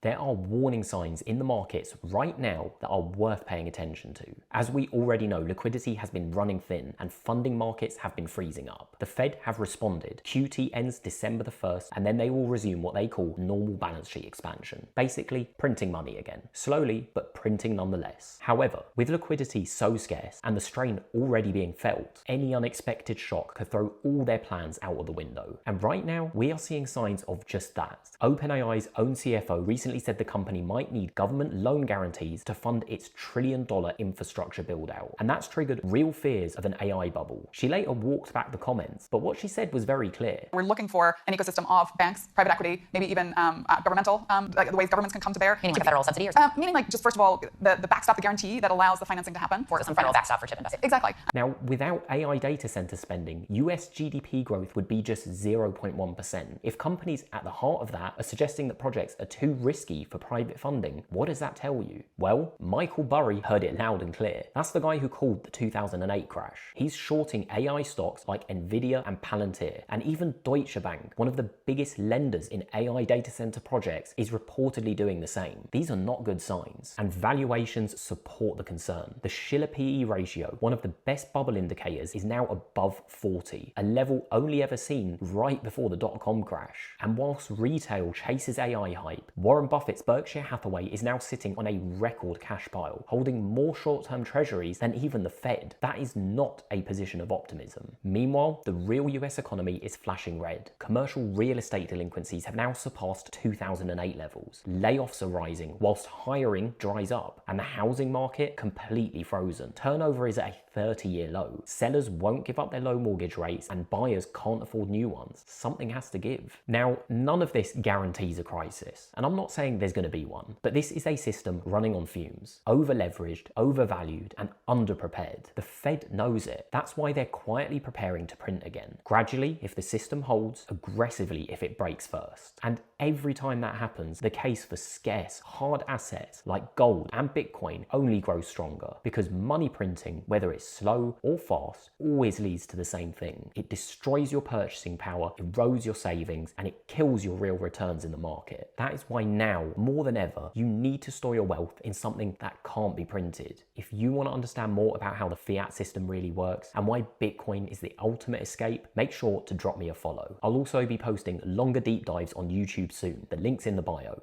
There are warning signs in the markets right now that are worth paying attention to. As we already know, liquidity has been running thin and funding markets have been freezing up. The Fed have responded. QT ends December the 1st, and then they will resume what they call normal balance sheet expansion. Basically, printing money again. Slowly, but printing nonetheless. However, with liquidity so scarce and the strain already being felt, any unexpected shock could throw all their plans out of the window. And right now, we are seeing signs of just that. OpenAI's own CFO recently said the company might need government loan guarantees to fund its trillion-dollar infrastructure build-out. And that's triggered real fears of an AI bubble. She later walked back the comments, but what she said was very clear. We're looking for an ecosystem of banks, private equity, maybe even governmental, like the ways governments can come to bear. Meaning like a federal subsidy or something? Meaning like just first of all, the backstop, the guarantee that allows the financing to happen. For some federal backstop for chip investment. Exactly. Now, without AI data center spending, US GDP growth would be just 0.1%. If companies at the heart of that are suggesting that projects are too risky for private funding, what does that tell you? Well, Michael Burry heard it loud and clear. That's the guy who called the 2008 crash. He's shorting AI stocks like Nvidia and Palantir, and even Deutsche Bank, one of the biggest lenders in AI data center projects, is reportedly doing the same. These are not good signs, and valuations support the concern. The Schiller PE ratio, one of the best bubble indicators, is now above 40, a level only ever seen right before the dot-com crash. And whilst retail chases AI hype, Warren Buffett's Berkshire Hathaway is now sitting on a record cash pile, holding more short-term treasuries than even the Fed. That is not a position of optimism. Meanwhile, the real US economy is flashing red. Commercial real estate delinquencies have now surpassed 2008 levels. Layoffs are rising whilst hiring dries up, and the housing market completely frozen. Turnover is at a 30-year low. Sellers won't give up their low mortgage rates, and buyers can't afford new ones. Something has to give. Now, none of this guarantees a crisis, and I'm not saying there's going to be one, but this is a system running on fumes, over-leveraged, overvalued, and underprepared. The Fed knows it. That's why they're quietly preparing to print again. Gradually, if the system holds, aggressively if it breaks first. And every time that happens, the case for scarce, hard assets like gold and Bitcoin only grows stronger, because money printing, whether it's slow or fast, always leads to the same thing. It destroys your purchasing power, erodes your savings, and it kills your real returns in the market. That is why now, more than ever, you need to store your wealth in something that can't be printed. If you want to understand more about how the fiat system really works and why Bitcoin is the ultimate escape, make sure to drop me a follow. I'll also be posting longer deep dives on YouTube soon. The link's in the bio.